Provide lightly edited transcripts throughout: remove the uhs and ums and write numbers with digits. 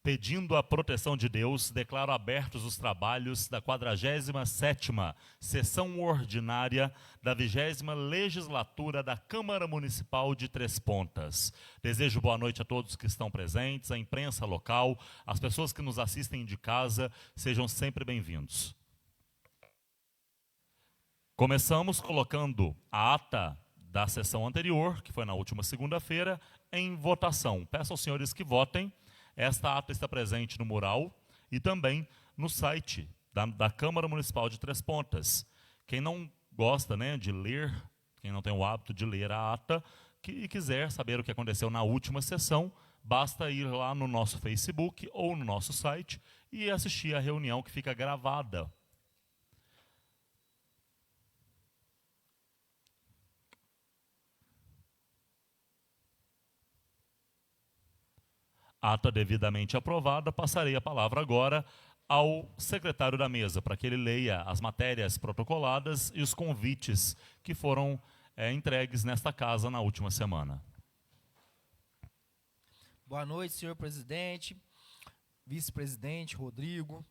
Pedindo a proteção de Deus, declaro abertos os trabalhos da 47ª Sessão Ordinária da 20ª Legislatura da Câmara Municipal de Três Pontas. Desejo boa noite a todos que estão presentes, a imprensa local, as pessoas que nos assistem de casa, sejam sempre bem-vindos. Começamos colocando a ata da sessão anterior, que foi na última segunda-feira, em votação. Peço aos senhores que votem. Esta ata está presente no mural e também no site da Câmara Municipal de Três Pontas. Quem não gosta, né, de ler, quem não tem o hábito de ler a ata, e quiser saber o que aconteceu na última sessão, basta ir lá no nosso Facebook ou no nosso site e assistir a reunião que fica gravada. Ata devidamente aprovada, passarei a palavra agora ao secretário da mesa, para que ele leia as matérias protocoladas e os convites que foram entregues nesta casa na última semana. Boa noite, senhor presidente, vice-presidente Rodrigo,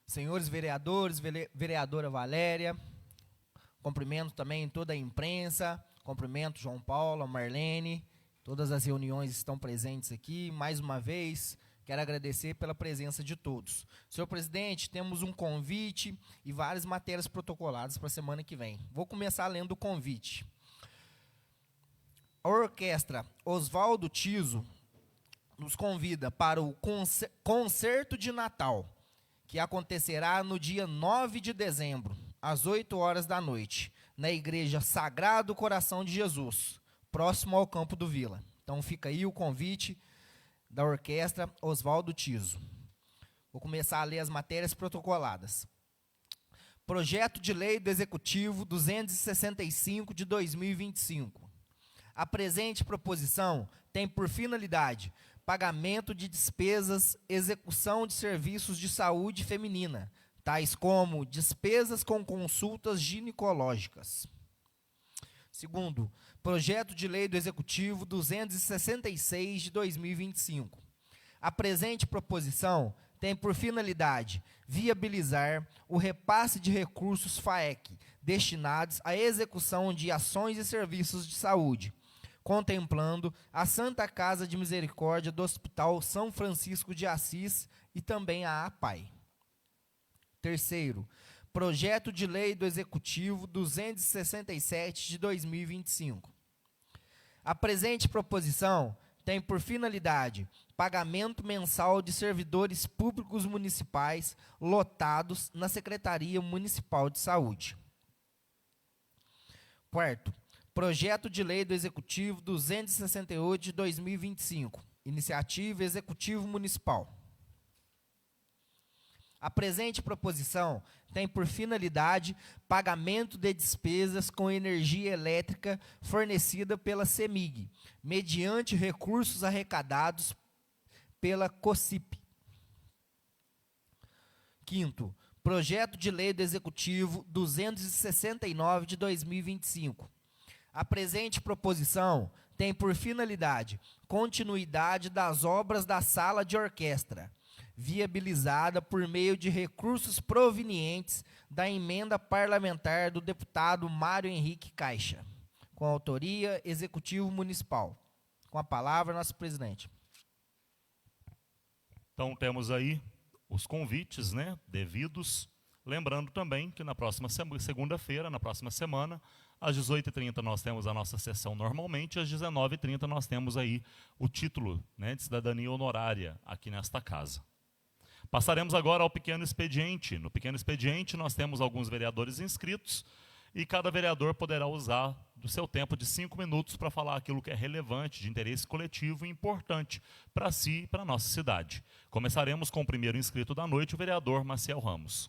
senhores vereadores, vereadora Valéria, cumprimento também toda a imprensa, cumprimento João Paulo, a Marlene, todas as reuniões estão presentes aqui. Mais uma vez, quero agradecer pela presença de todos. Senhor presidente, temos um convite e várias matérias protocoladas para a semana que vem. Vou começar lendo o convite. A orquestra Oswaldo Tiso nos convida para o concerto de Natal, que acontecerá no dia 9 de dezembro, às 8 horas da noite, na Igreja Sagrado Coração de Jesus, próximo ao Campo do Vila. Então fica aí o convite da orquestra Oswaldo Tiso. Vou começar a ler as matérias protocoladas. Projeto de Lei do Executivo 265 de 2025. A presente proposição tem por finalidade pagamento de despesas, execução de serviços de saúde feminina, tais como despesas com consultas ginecológicas. Segundo, Projeto de Lei do Executivo 266 de 2025. A presente proposição tem por finalidade viabilizar o repasse de recursos FAEC destinados à execução de ações e serviços de saúde, contemplando a Santa Casa de Misericórdia do Hospital São Francisco de Assis e também a APAI. Terceiro, Projeto de Lei do Executivo 267 de 2025. A presente proposição tem por finalidade pagamento mensal de servidores públicos municipais lotados na Secretaria Municipal de Saúde. Quarto, Projeto de Lei do Executivo 268 de 2025, Iniciativa Executivo Municipal. A presente proposição tem por finalidade pagamento de despesas com energia elétrica fornecida pela CEMIG, mediante recursos arrecadados pela COSIP. Quinto, Projeto de Lei do Executivo 269 de 2025. A presente proposição tem por finalidade continuidade das obras da sala de orquestra, viabilizada por meio de recursos provenientes da emenda parlamentar do deputado Mário Henrique Caixa, com autoria Executivo Municipal. Com a palavra, nosso presidente. Então, temos aí os convites, né, devidos. Lembrando também que na próxima segunda-feira, na próxima semana, às 18h30 nós temos a nossa sessão normalmente, às 19h30 nós temos aí o título, né, de cidadania honorária aqui nesta casa. Passaremos agora ao pequeno expediente. No pequeno expediente nós temos alguns vereadores inscritos e cada vereador poderá usar do seu tempo de 5 minutos para falar aquilo que é relevante, de interesse coletivo e importante para si e para a nossa cidade. Começaremos com o primeiro inscrito da noite, o vereador Maciel Ramos.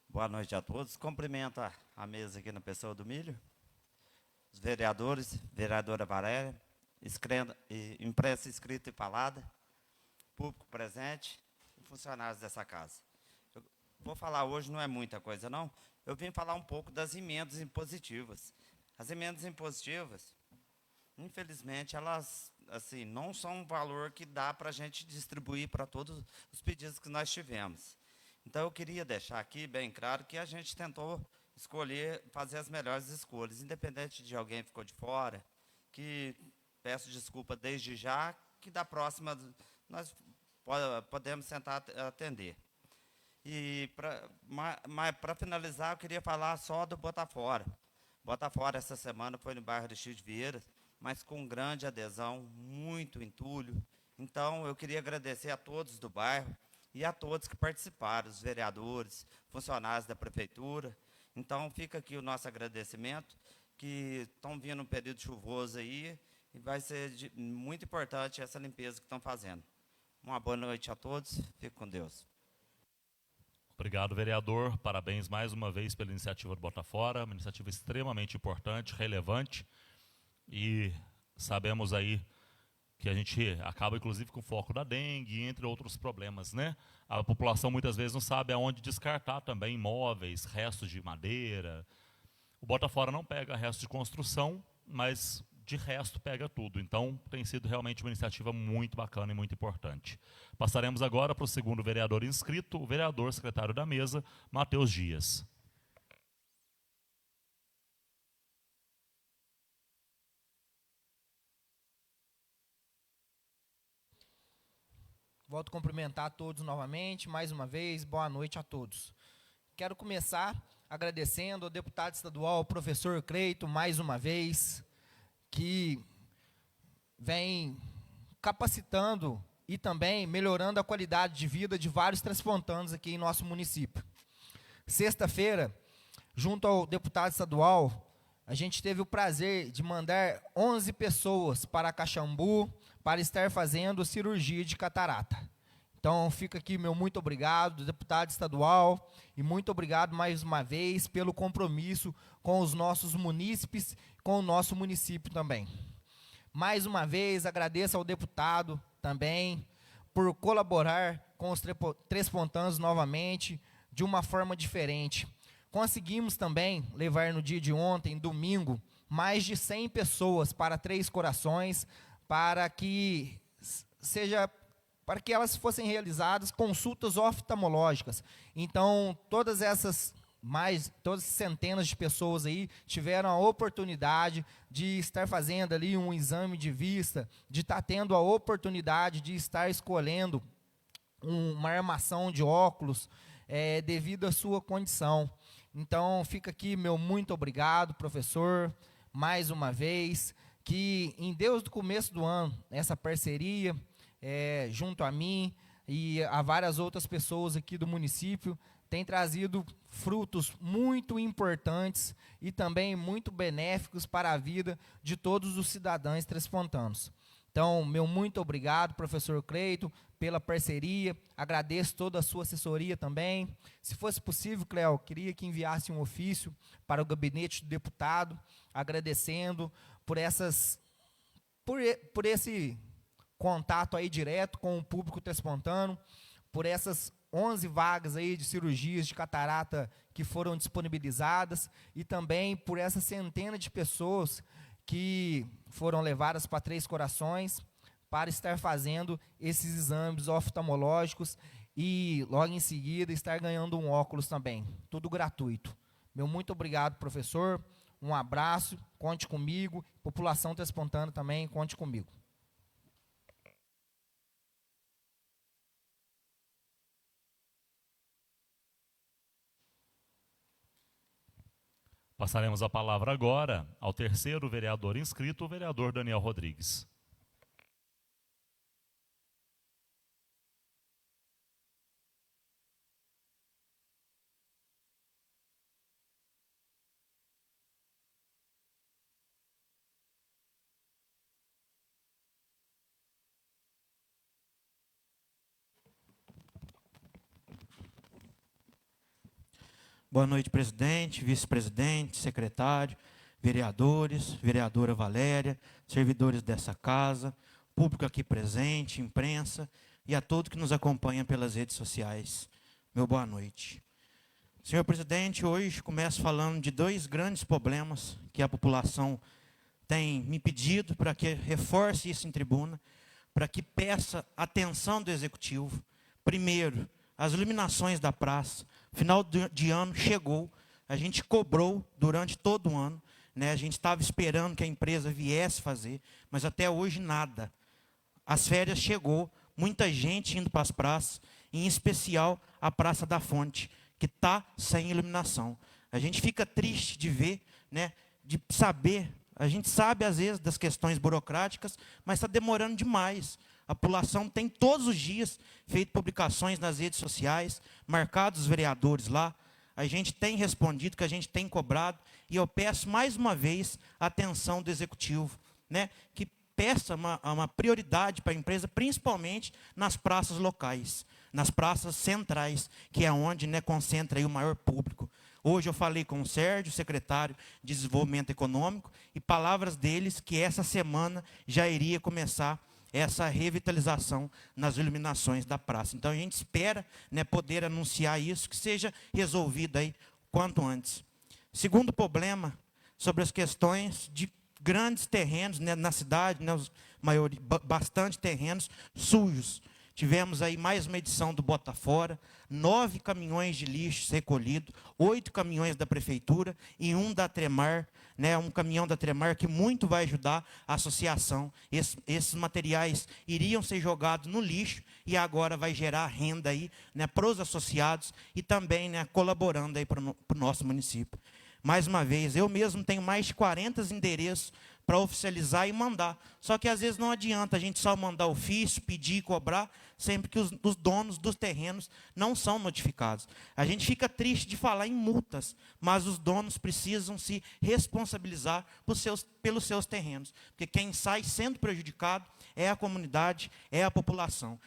Boa noite a todos. Cumprimento a mesa aqui na pessoa do Milho, os vereadores, vereadora Valéria, imprensa escrita e falada, público presente e funcionários dessa casa. Eu vou falar hoje não é muita coisa, não. Eu vim falar um pouco das emendas impositivas. As emendas impositivas, infelizmente, elas assim, não são um valor que dá para a gente distribuir para todos os pedidos que nós tivemos. Então, eu queria deixar aqui bem claro que a gente tentou escolher, fazer as melhores escolhas, independente de alguém ficou de fora, que peço desculpa desde já, que da próxima nós podemos tentar atender. E para finalizar, eu queria falar só do Botafora. Botafora, essa semana, foi no bairro Aristides Vieira, mas com grande adesão, muito entulho. Então, eu queria agradecer a todos do bairro e a todos que participaram, os vereadores, funcionários da prefeitura. Então, fica aqui o nosso agradecimento, que estão vindo um período chuvoso aí, e vai ser muito importante essa limpeza que estão fazendo. Uma boa noite a todos, fique com Deus. Obrigado, vereador. Parabéns mais uma vez pela iniciativa do Botafora, uma iniciativa extremamente importante, relevante, e sabemos aí que a gente acaba, inclusive, com o foco da dengue, entre outros problemas, né? A população muitas vezes não sabe aonde descartar também imóveis, restos de madeira. O Botafora não pega restos de construção, mas de resto pega tudo. Então, tem sido realmente uma iniciativa muito bacana e muito importante. Passaremos agora para o segundo vereador inscrito, o vereador secretário da mesa, Matheus Dias. Volto a cumprimentar a todos novamente, mais uma vez, boa noite a todos. Quero começar agradecendo ao deputado estadual, professor Creito, mais uma vez, que vem capacitando e também melhorando a qualidade de vida de vários transpontantes aqui em nosso município. Sexta-feira, junto ao deputado estadual, a gente teve o prazer de mandar 11 pessoas para Caxambu para estar fazendo cirurgia de catarata. Então, fica aqui meu muito obrigado, deputado estadual, e muito obrigado mais uma vez pelo compromisso com os nossos munícipes, com o nosso município também. Mais uma vez, agradeço ao deputado também por colaborar com os Transpontanos novamente, de uma forma diferente. Conseguimos também levar no dia de ontem, domingo, mais de 100 pessoas para Três Corações, para que elas fossem realizadas consultas oftalmológicas. Então, todas essas centenas de pessoas aí tiveram a oportunidade de estar fazendo ali um exame de vista, de estar tendo a oportunidade de estar escolhendo uma armação de óculos devido à sua condição. Então, fica aqui meu muito obrigado, professor, mais uma vez, que desde o começo do ano, essa parceria, junto a mim e a várias outras pessoas aqui do município, tem trazido frutos muito importantes e também muito benéficos para a vida de todos os cidadãos transpontanos. Então, meu muito obrigado, professor Creito, pela parceria, agradeço toda a sua assessoria também. Se fosse possível, Cléo, queria que enviasse um ofício para o gabinete do deputado, agradecendo por esse contato aí direto com o público transpontano, por essas 11 vagas aí de cirurgias de catarata que foram disponibilizadas e também por essa centena de pessoas que foram levadas para Três Corações para estar fazendo esses exames oftalmológicos e logo em seguida estar ganhando um óculos também, tudo gratuito. Meu muito obrigado, professor, um abraço, conte comigo, população transpontana também, conte comigo. Passaremos a palavra agora ao terceiro vereador inscrito, o vereador Daniel Rodrigues. Boa noite, presidente, vice-presidente, secretário, vereadores, vereadora Valéria, servidores dessa casa, público aqui presente, imprensa e a todos que nos acompanham pelas redes sociais. Meu boa noite. Senhor presidente, hoje começo falando de dois grandes problemas que a população tem me pedido para que reforce isso em tribuna, para que peça atenção do Executivo. Primeiro, as iluminações da praça. Final de ano chegou, a gente cobrou durante todo o ano, né? A gente estava esperando que a empresa viesse fazer, mas até hoje nada. As férias chegou, muita gente indo para as praças, em especial a Praça da Fonte, que está sem iluminação. A gente fica triste de ver, né, de saber, a gente sabe às vezes das questões burocráticas, mas está demorando demais. A população tem todos os dias feito publicações nas redes sociais, marcado os vereadores lá. A gente tem respondido, que a gente tem cobrado, e eu peço mais uma vez a atenção do Executivo, né, que peça uma prioridade para a empresa, principalmente nas praças locais, nas praças centrais, que é onde, né, concentra aí o maior público. Hoje eu falei com o Sérgio, secretário de Desenvolvimento Econômico, e palavras deles que essa semana já iria começar essa revitalização nas iluminações da praça. Então a gente espera, né, poder anunciar isso, que seja resolvido aí quanto antes. Segundo problema, sobre as questões de grandes terrenos, né, na cidade, né, bastante terrenos sujos. Tivemos aí mais uma edição do Bota Fora, 9 caminhões de lixo recolhidos, 8 caminhões da prefeitura e um da Tremar, né, um caminhão da Tremar que muito vai ajudar a associação. Esses materiais iriam ser jogados no lixo e agora vai gerar renda aí, né, para os associados e também, né, colaborando aí para o nosso município. Mais uma vez, eu mesmo tenho mais de 40 endereços para oficializar e mandar. Só que às vezes não adianta a gente só mandar ofício, pedir e cobrar, sempre que os donos dos terrenos não são notificados. A gente fica triste de falar em multas, mas os donos precisam se responsabilizar pelos seus terrenos. Porque quem sai sendo prejudicado é a comunidade, é a população.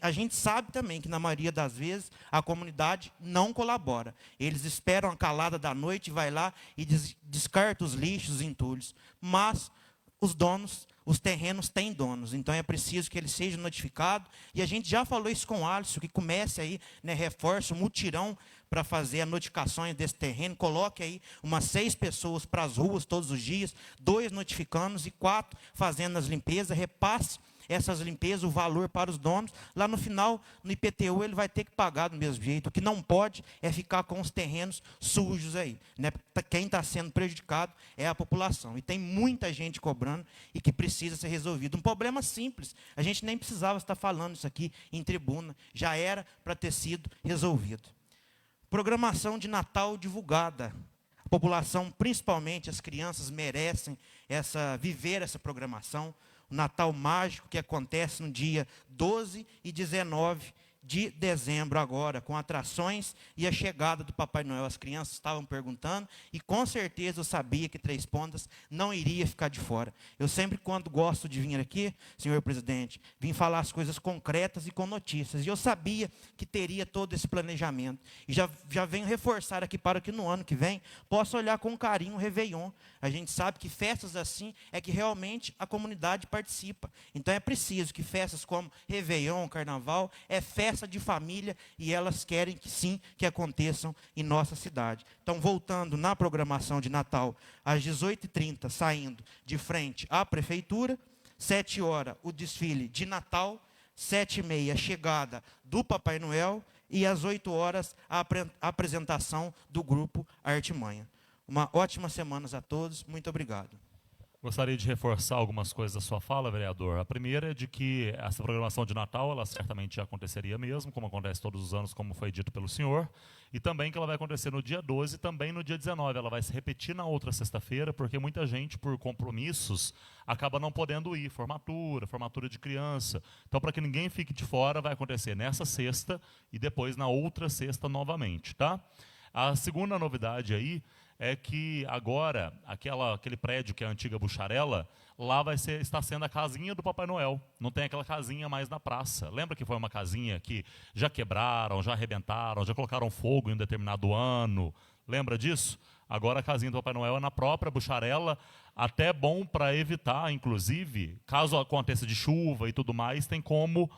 A gente sabe também que, na maioria das vezes, a comunidade não colabora. Eles esperam a calada da noite, vai lá e descarta os lixos, os entulhos. Mas os donos, os terrenos têm donos, então é preciso que eles sejam notificados. E a gente já falou isso com o Alisson, que comece aí, né, reforço, mutirão para fazer as notificações desse terreno. Coloque aí umas 6 pessoas para as ruas todos os dias, 2 notificando e 4 fazendo as limpezas, repasse essas limpezas, o valor para os donos. Lá no final, no IPTU, ele vai ter que pagar do mesmo jeito. O que não pode é ficar com os terrenos sujos aí, né? Quem está sendo prejudicado é a população. E tem muita gente cobrando e que precisa ser resolvido. Um problema simples. A gente nem precisava estar falando isso aqui em tribuna. Já era para ter sido resolvido. Programação de Natal divulgada. A população, principalmente as crianças, merecem viver essa programação. O Natal mágico que acontece no dia 12 e 19 de dezembro agora, com atrações e a chegada do Papai Noel. As crianças estavam perguntando e com certeza eu sabia que Três Pontas não iria ficar de fora. Eu sempre, quando gosto de vir aqui, senhor presidente, vim falar as coisas concretas e com notícias. E eu sabia que teria todo esse planejamento. E já venho reforçar aqui para que no ano que vem possa olhar com carinho o Réveillon. A gente sabe que festas assim é que realmente a comunidade participa. Então é preciso que festas como Réveillon, Carnaval, é festa de família e elas querem que sim, que aconteçam em nossa cidade. Então, voltando na programação de Natal, às 18h30, saindo de frente à prefeitura, 7 horas o desfile de Natal, 7h30 a chegada do Papai Noel e às 8 horas a apresentação do grupo Artimanha. Uma ótima semana a todos, muito obrigado. Gostaria de reforçar algumas coisas da sua fala, vereador. A primeira é de que essa programação de Natal, ela certamente aconteceria mesmo, como acontece todos os anos, como foi dito pelo senhor, e também que ela vai acontecer no dia 12 e também no dia 19. Ela vai se repetir na outra sexta-feira, porque muita gente, por compromissos, acaba não podendo ir. Formatura de criança. Então, para que ninguém fique de fora, vai acontecer nessa sexta e depois na outra sexta novamente, tá? A segunda novidade aí é que agora, aquele prédio que é a antiga Bucharela, lá está sendo a casinha do Papai Noel. Não tem aquela casinha mais na praça. Lembra que foi uma casinha que já quebraram, já arrebentaram, já colocaram fogo em um determinado ano? Lembra disso? Agora a casinha do Papai Noel é na própria Bucharela, até bom para evitar, inclusive, caso aconteça de chuva e tudo mais, tem como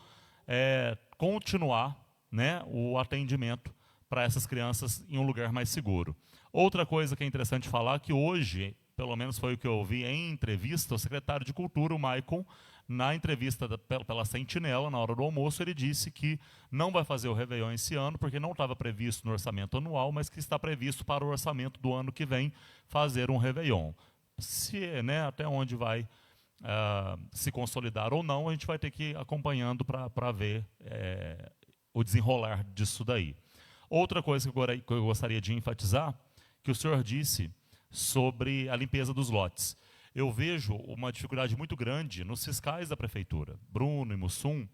continuar, né, o atendimento para essas crianças em um lugar mais seguro. Outra coisa que é interessante falar, que hoje, pelo menos foi o que eu ouvi em entrevista, o secretário de Cultura, o Maicon, na entrevista pela Sentinela, na hora do almoço, ele disse que não vai fazer o Réveillon esse ano, porque não estava previsto no orçamento anual, mas que está previsto para o orçamento do ano que vem fazer um Réveillon. Se, né, até onde vai se consolidar ou não, a gente vai ter que ir acompanhando para ver o desenrolar disso daí. Outra coisa que eu gostaria de enfatizar, que o senhor disse sobre a limpeza dos lotes. Eu vejo uma dificuldade muito grande nos fiscais da prefeitura, Bruno e Mussum,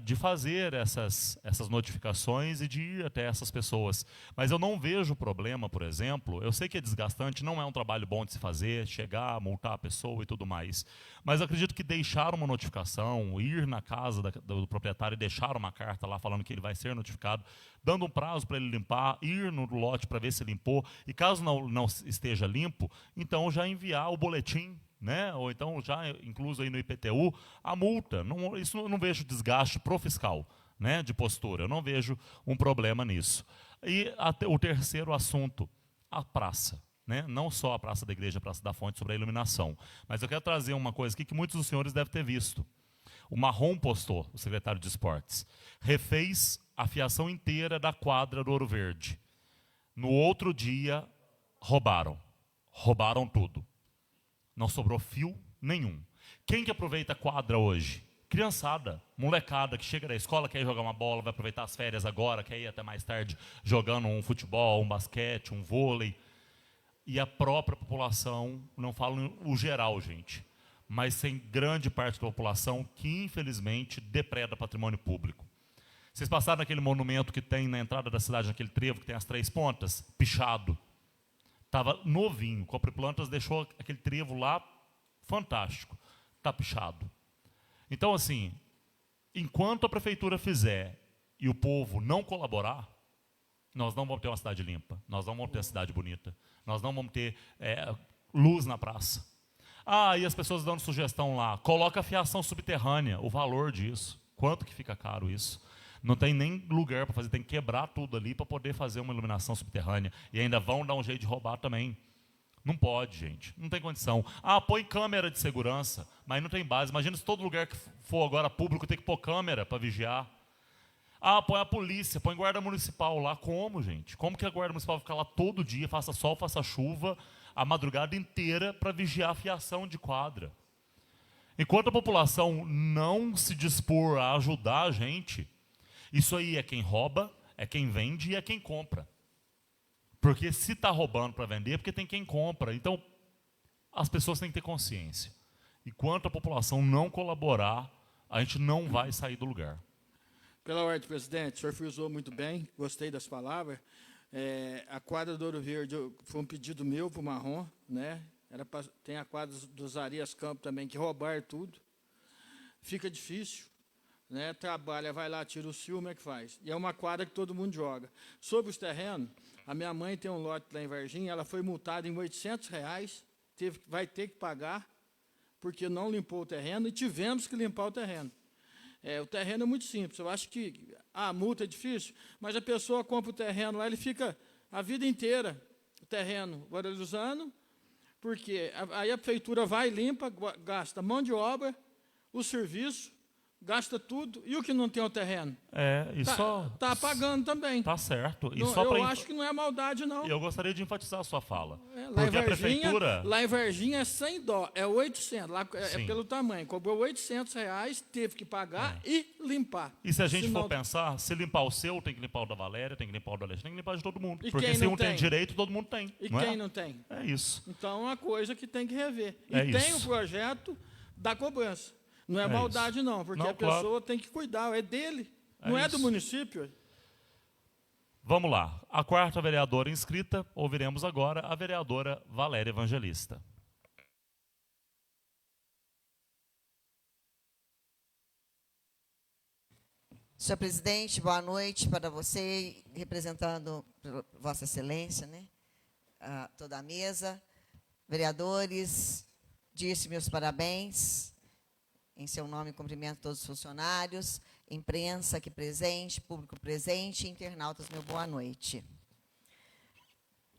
de fazer essas notificações e de ir até essas pessoas. Mas eu não vejo problema, por exemplo, eu sei que é desgastante, não é um trabalho bom de se fazer, chegar, multar a pessoa e tudo mais, mas eu acredito que deixar uma notificação, ir na casa do proprietário e deixar uma carta lá falando que ele vai ser notificado, dando um prazo para ele limpar, ir no lote para ver se limpou, e caso não esteja limpo, então já enviar o boletim, né? Ou então já incluso aí no IPTU, a multa. Isso eu não vejo desgaste pro fiscal, né, de postura. Eu não vejo um problema nisso. E o terceiro assunto, a praça. Né? Não só a Praça da Igreja, a Praça da Fonte, sobre a iluminação. Mas eu quero trazer uma coisa aqui que muitos dos senhores devem ter visto. O Marrom postou, o secretário de Esportes, refez a fiação inteira da quadra do Ouro Verde. No outro dia, roubaram tudo. Não sobrou fio nenhum. Quem que aproveita a quadra hoje? Criançada, molecada que chega da escola, quer ir jogar uma bola, vai aproveitar as férias agora, quer ir até mais tarde jogando um futebol, um basquete, um vôlei. E a própria população, não falo o geral, gente, mas tem grande parte da população que, infelizmente, depreda patrimônio público. Vocês passaram naquele monumento que tem na entrada da cidade, naquele trevo que tem as 3 pontas? Pichado. Estava novinho, Copre-Plantas deixou aquele trevo lá fantástico, está pichado. Então, assim, enquanto a prefeitura fizer e o povo não colaborar, nós não vamos ter uma cidade limpa, nós não vamos ter uma cidade bonita, nós não vamos ter luz na praça. E as pessoas dando sugestão lá, coloca a fiação subterrânea, o valor disso, quanto que fica caro isso? Não tem nem lugar para fazer, tem que quebrar tudo ali para poder fazer uma iluminação subterrânea. E ainda vão dar um jeito de roubar também. Não pode, gente. Não tem condição. Põe câmera de segurança, mas não tem base. Imagina se todo lugar que for agora público tem que pôr câmera para vigiar. Põe a polícia, põe guarda municipal lá. Como, gente? Como que a guarda municipal vai ficar lá todo dia, faça sol, faça chuva, a madrugada inteira para vigiar a fiação de quadra? Enquanto a população não se dispor a ajudar a gente, isso aí é quem rouba, é quem vende e é quem compra. Porque se está roubando para vender, é porque tem quem compra. Então, as pessoas têm que ter consciência. Enquanto a população não colaborar, a gente não vai sair do lugar. Pela ordem, presidente, o senhor frisou muito bem, gostei das palavras. A quadra do Ouro Verde foi um pedido meu para o Marrom, né? Tem a quadra dos Arias Campos também, que roubaram tudo. Fica difícil. Né, trabalha, vai lá, tira o fio, como é que faz? E é uma quadra que todo mundo joga. Sobre os terrenos, a minha mãe tem um lote lá em Varginha, ela foi multada em R$800, vai ter que pagar, porque não limpou o terreno, e tivemos que limpar o terreno. O terreno é muito simples, eu acho que a multa é difícil, mas a pessoa compra o terreno lá, ele fica a vida inteira, o terreno valorizando, porque aí a prefeitura vai, limpa, gasta mão de obra, o serviço, gasta tudo, e o que não tem o terreno? Está pagando também. Está certo. E eu acho que não é maldade, não. Eu gostaria de enfatizar a sua fala. Porque a prefeitura... Lá em Varginha é sem dó, é 800, lá é pelo tamanho. Cobrou R$800, teve que pagar e limpar. E se a gente for pensar, se limpar o seu, tem que limpar o da Valéria, tem que limpar o do Alexandre, tem que limpar de todo mundo. Porque se um tem direito, todo mundo tem. E quem não tem? É isso. Então é uma coisa que tem que rever. E tem o projeto da cobrança. Não é maldade, não, porque a pessoa tem que cuidar, é dele, não é do município. Vamos lá. A quarta vereadora inscrita, ouviremos agora a vereadora Valéria Evangelista. Senhor presidente, boa noite para você, representando Vossa Excelência, né? Toda a mesa, vereadores, disse meus parabéns. Em seu nome, cumprimento todos os funcionários. imprensa aqui presente, público presente, internautas, meu boa noite.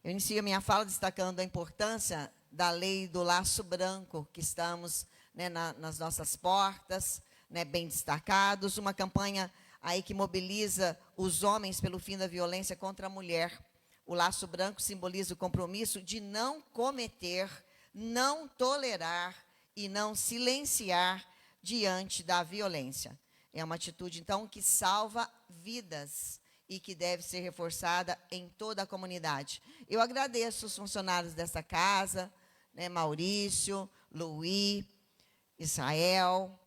Eu inicio a minha fala destacando a importância da lei do laço branco, que estamos, né, nas nossas portas, né, bem destacados, uma campanha aí que mobiliza os homens pelo fim da violência contra a mulher. O laço branco simboliza o compromisso de não cometer, não tolerar e não silenciar diante da violência. É uma atitude, então, que salva vidas e que deve ser reforçada em toda a comunidade. Eu agradeço os funcionários dessa casa, né, Maurício, Luí, Israel,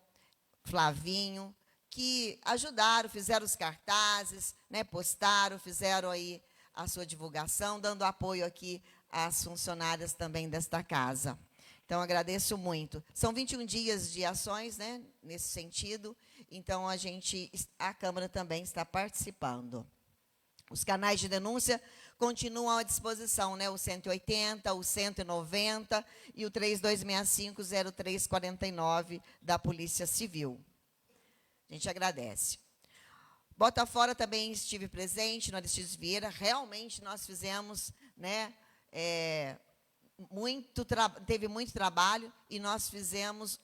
Flavinho, que ajudaram, fizeram os cartazes, né, postaram, fizeram aí a sua divulgação, dando apoio aqui às funcionárias também desta casa. Então, agradeço muito. São 21 dias de ações, né, nesse sentido, então a Câmara também está participando. Os canais de denúncia continuam à disposição, né, o 180, o 190 e o 3265-0349 da Polícia Civil. A gente agradece. Botafora também estive presente no Aristides Vieira. Realmente nós fizemos, né, teve muito trabalho e nós fizemos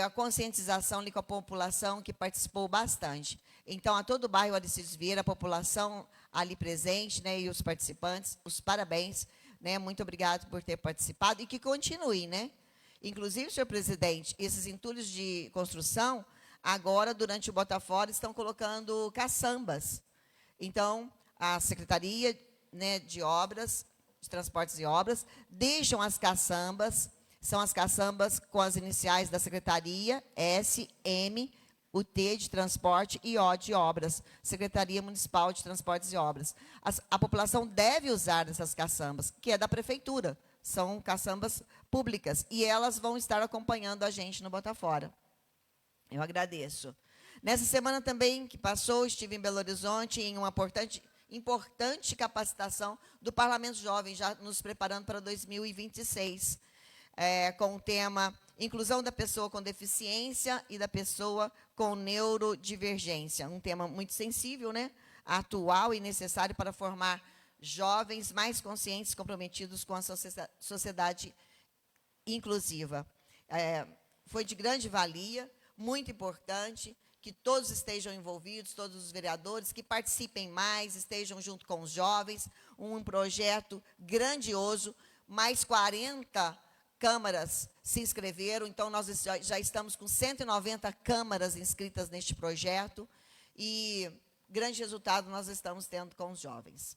a conscientização ali com a população, que participou bastante. Então, a todo o bairro Aristides Vieira, a população ali presente, né, e os participantes, os parabéns, né, muito obrigado por ter participado e que continue, né? Inclusive, senhor presidente, esses entulhos de construção, agora, durante o Botafora, estão colocando caçambas. Então, a Secretaria, né, de Obras, de Transportes e Obras, deixam as caçambas, são as caçambas com as iniciais da Secretaria, S, M, o T de Transporte e O de Obras, Secretaria Municipal de Transportes e Obras. A população deve usar essas caçambas, que é da Prefeitura, são caçambas públicas, e elas vão estar acompanhando a gente no Botafora. Eu agradeço. Nessa semana também que passou, estive em Belo Horizonte em uma importante capacitação do Parlamento Jovem, já nos preparando para 2026, com o tema Inclusão da Pessoa com Deficiência e da Pessoa com Neurodivergência. Um tema muito sensível, né? Atual e necessário para formar jovens mais conscientes e comprometidos com a sociedade inclusiva. Foi de grande valia, muito importante que todos estejam envolvidos, todos os vereadores, que participem mais, estejam junto com os jovens, um projeto grandioso, mais 40 câmaras se inscreveram, então nós já estamos com 190 câmaras inscritas neste projeto, e grande resultado nós estamos tendo com os jovens.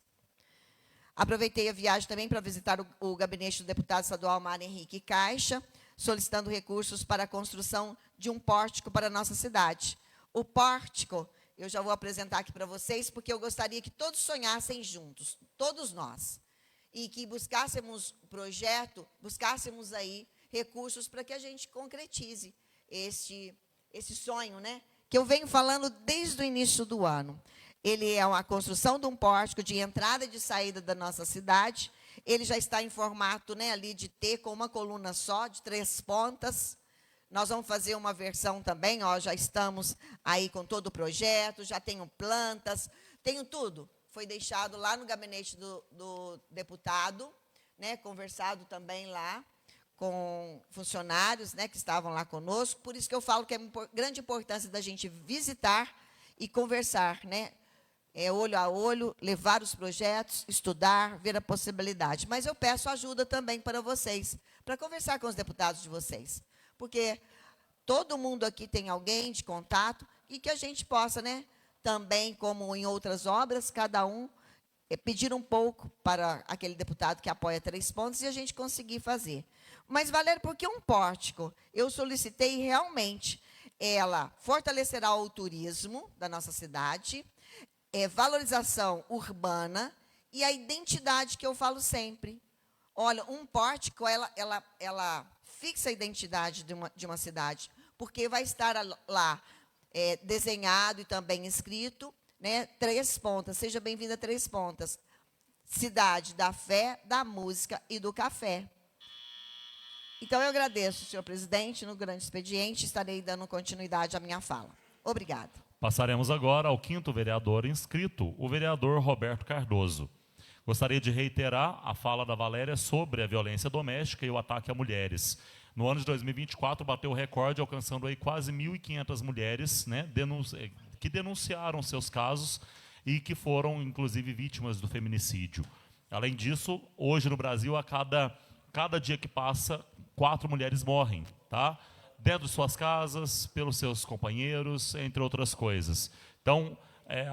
Aproveitei a viagem também para visitar o gabinete do deputado estadual Mário Henrique Caixa, solicitando recursos para a construção de um pórtico para a nossa cidade. O pórtico, eu já vou apresentar aqui para vocês, porque eu gostaria que todos sonhassem juntos, todos nós, e que buscássemos projeto, buscássemos aí recursos para que a gente concretize esse sonho, né, que eu venho falando desde o início do ano. Ele é uma construção de um pórtico de entrada e de saída da nossa cidade. Ele já está em formato, né, ali de T, com uma coluna só, de 3 pontas. Nós vamos fazer uma versão também, ó, já estamos aí com todo o projeto, já tenho plantas, tenho tudo. Foi deixado lá no gabinete do deputado, né, conversado também lá com funcionários, né, que estavam lá conosco. Por isso que eu falo que é grande importância da gente visitar e conversar, né, olho a olho, levar os projetos, estudar, ver a possibilidade. Mas eu peço ajuda também para vocês, para conversar com os deputados de vocês, porque todo mundo aqui tem alguém de contato e que a gente possa, né, também, como em outras obras, cada um pedir um pouco para aquele deputado que apoia 3 pontos e a gente conseguir fazer. Mas, Valério, por que um pórtico? Eu solicitei realmente, ela fortalecerá o turismo da nossa cidade, valorização urbana e a identidade que eu falo sempre. Olha, um pórtico, ela fixa a identidade de uma cidade, porque vai estar lá desenhado e também escrito, né, 3 pontas. Seja bem-vinda a 3 pontas. Cidade da fé, da música e do café. Então, eu agradeço, senhor presidente, no grande expediente, estarei dando continuidade à minha fala. Obrigada. Passaremos agora ao 5º vereador inscrito, o vereador Roberto Cardoso. Gostaria de reiterar a fala da Valéria sobre a violência doméstica e o ataque a mulheres. No ano de 2024, bateu o recorde, alcançando aí quase 1.500 mulheres, né, que denunciaram seus casos e que foram, inclusive, vítimas do feminicídio. Além disso, hoje no Brasil, a cada dia que passa, 4 mulheres morrem, tá? Dentro de suas casas, pelos seus companheiros, entre outras coisas. Então,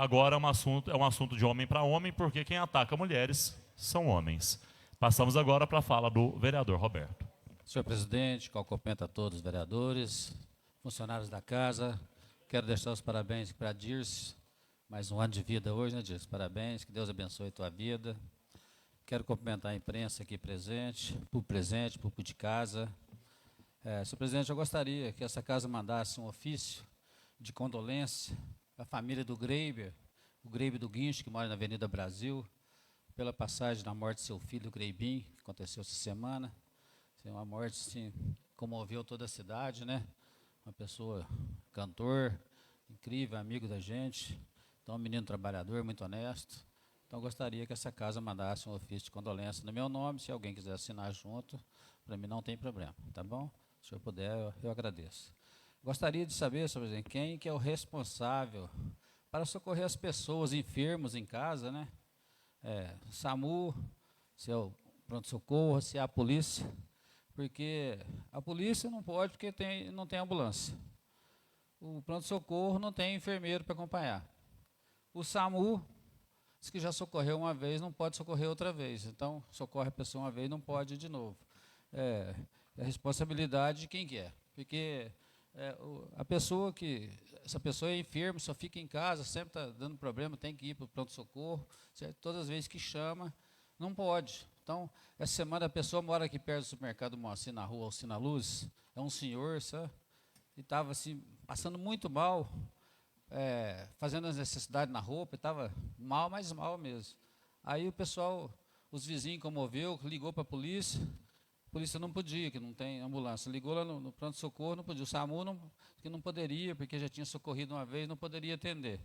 agora é um assunto de homem para homem, porque quem ataca mulheres são homens. Passamos agora para a fala do vereador Roberto. Senhor presidente, qual cumprimento a todos os vereadores, funcionários da casa, quero deixar os parabéns para a Dirce, mais um ano de vida hoje, né, Dirce? Parabéns, que Deus abençoe a tua vida. Quero cumprimentar a imprensa aqui presente, público de casa. Senhor presidente, eu gostaria que essa casa mandasse um ofício de condolência à família do Greiber, o Greiber do Guincho, que mora na Avenida Brasil, pela passagem da morte do seu filho, o Greibim, que aconteceu essa semana. Uma morte, sim, comoveu toda a cidade, né? Uma pessoa, cantor, incrível, amigo da gente. Então, um menino trabalhador, muito honesto. Então, gostaria que essa casa mandasse um ofício de condolência no meu nome. Se alguém quiser assinar junto, para mim não tem problema, tá bom? Se o senhor puder, eu agradeço. Gostaria de saber, senhor presidente, quem que é o responsável para socorrer as pessoas enfermas em casa, né? SAMU, se é o pronto-socorro, se é a polícia. Porque a polícia não pode, porque não tem ambulância. O pronto-socorro não tem enfermeiro para acompanhar. O SAMU, diz que já socorreu uma vez, não pode socorrer outra vez. Então, socorre a pessoa uma vez, não pode de novo. É a responsabilidade de quem que é. Porque essa pessoa é enferma, só fica em casa, sempre está dando problema, tem que ir para o pronto-socorro, todas as vezes que chama, não pode. Então, essa semana a pessoa mora aqui perto do supermercado Moacir, na rua Alcina Luz, é um senhor, sabe? E estava assim, passando muito mal, fazendo as necessidades na roupa, estava mal, mas mal mesmo. Aí o pessoal, os vizinhos comoveu, ligou para a polícia não podia, que não tem ambulância. Ligou lá no pronto-socorro, não podia. O SAMU que não poderia, porque já tinha socorrido uma vez, não poderia atender.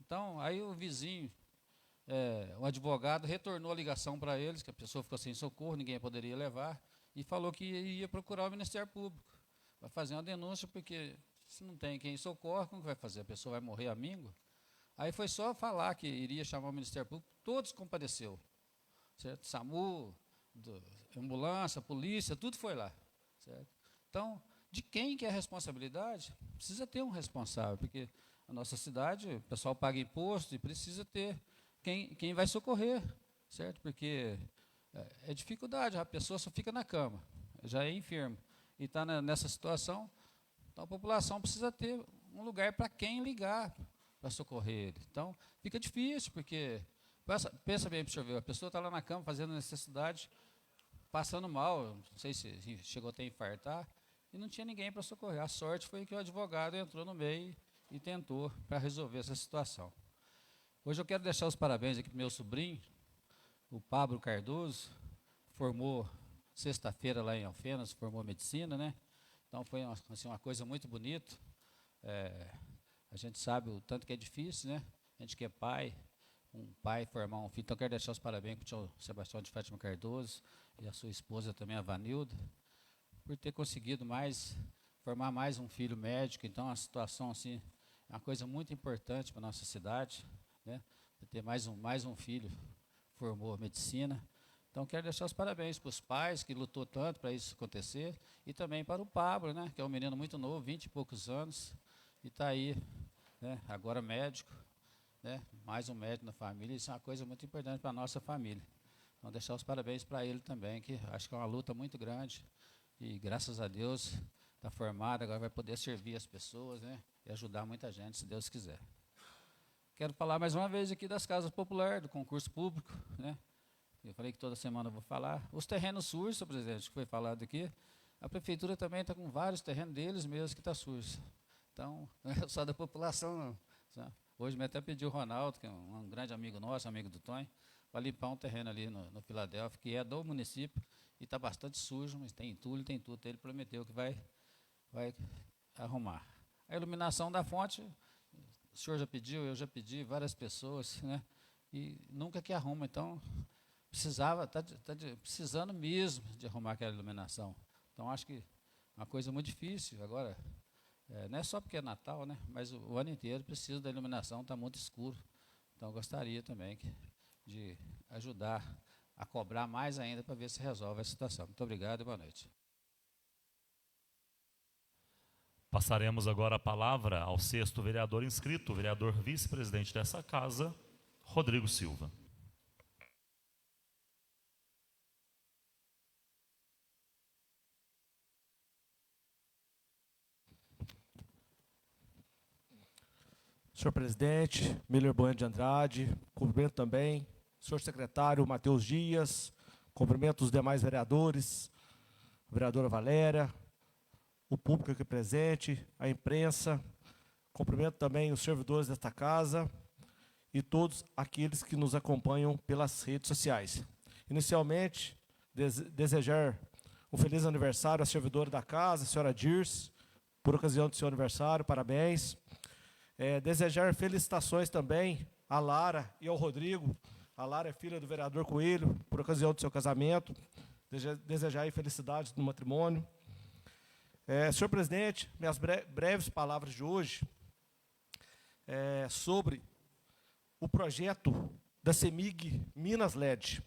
Então, aí o vizinho, o advogado retornou a ligação para eles, que a pessoa ficou sem socorro, ninguém poderia levar, e falou que ia procurar o Ministério Público para fazer uma denúncia, porque se não tem quem socorre, como que vai fazer? A pessoa vai morrer amigo? Aí foi só falar que iria chamar o Ministério Público, todos compareceu, certo? SAMU, ambulância, polícia, tudo foi lá, certo? Então, de quem que é a responsabilidade? Precisa ter um responsável, porque a nossa cidade, o pessoal paga imposto e precisa ter quem vai socorrer, certo? Porque é dificuldade, a pessoa só fica na cama, já é enfermo, e está nessa situação, então a população precisa ter um lugar para quem ligar para socorrer ele. Então, fica difícil, porque, pensa bem para o senhor ver, a pessoa está lá na cama fazendo necessidade, passando mal, não sei se chegou até a infartar, e não tinha ninguém para socorrer. A sorte foi que o advogado entrou no meio e tentou para resolver essa situação. Hoje eu quero deixar os parabéns aqui para o meu sobrinho, o Pablo Cardoso, formou sexta-feira lá em Alfenas, formou medicina, né? Então foi uma coisa muito bonita. A gente sabe o tanto que é difícil, né? A gente que é pai, um pai formar um filho. Então eu quero deixar os parabéns para o senhor Sebastião de Fátima Cardoso e a sua esposa também, a Vanilda, por ter conseguido formar mais um filho médico. Então a situação assim é uma coisa muito importante para a nossa cidade, né? Ter mais um filho formou medicina. Então, quero deixar os parabéns para os pais que lutou tanto para isso acontecer e também para o Pablo, né, que é um menino muito novo, 20 e poucos anos, e está aí, né, agora médico, né, mais um médico na família. Isso é uma coisa muito importante para a nossa família. Então, deixar os parabéns para ele também, que acho que é uma luta muito grande e, graças a Deus, está formado, agora vai poder servir as pessoas, né, e ajudar muita gente, se Deus quiser. Quero falar mais uma vez aqui das casas populares, do concurso público, né? Eu falei que toda semana eu vou falar. Os terrenos sujos, senhor presidente, que foi falado aqui, a prefeitura também está com vários terrenos deles mesmos que está sujos. Então, não é só da população, não. Sabe? Hoje me até pediu o Ronaldo, que é um grande amigo nosso, amigo do Tonho, para limpar um terreno ali no Filadélfia, que é do município, e está bastante sujo, mas tem entulho, tem tudo. Ele prometeu que vai arrumar. A iluminação da fonte, o senhor já pediu, eu já pedi, várias pessoas, né? E nunca que arruma. Então, está precisando mesmo de arrumar aquela iluminação. Então, acho que é uma coisa muito difícil. Agora, não é só porque é Natal, né? Mas o ano inteiro precisa da iluminação, está muito escuro. Então, gostaria também de ajudar a cobrar mais ainda para ver se resolve a situação. Muito obrigado e boa noite. Passaremos agora a palavra ao 6º vereador inscrito, o vereador vice-presidente dessa casa, Rodrigo Silva. Senhor presidente, Miller Bueno de Andrade, cumprimento também senhor secretário Matheus Dias, cumprimento os demais vereadores, a vereadora Valéria, o público aqui presente, a imprensa, cumprimento também os servidores desta casa e todos aqueles que nos acompanham pelas redes sociais. Inicialmente, desejar um feliz aniversário à servidora da casa, a senhora Dirce, por ocasião do seu aniversário, parabéns. Desejar felicitações também à Lara e ao Rodrigo. A Lara é filha do vereador Coelho, por ocasião do seu casamento. Desejar aí felicidades no matrimônio. Senhor presidente, minhas breves palavras de hoje sobre o projeto da CEMIG Minas LED.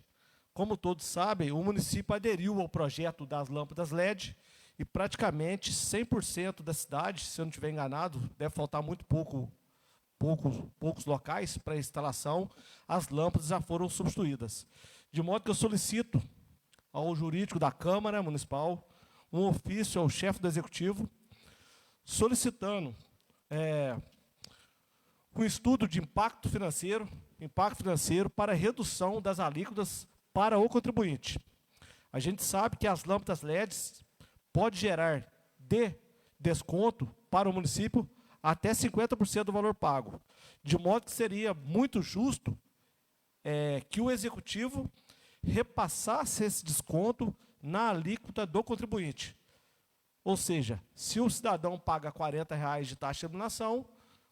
Como todos sabem, o município aderiu ao projeto das lâmpadas LED e praticamente 100% da cidade, se eu não estiver enganado, deve faltar muito poucos locais para instalação, as lâmpadas já foram substituídas. De modo que eu solicito ao jurídico da Câmara Municipal um ofício ao chefe do Executivo, solicitando um estudo de impacto financeiro para redução das alíquotas para o contribuinte. A gente sabe que as lâmpadas LEDs podem gerar desconto para o município até 50% do valor pago, de modo que seria muito justo que o Executivo repassasse esse desconto na alíquota do contribuinte. Ou seja, se o cidadão paga R$ 40 de taxa de iluminação,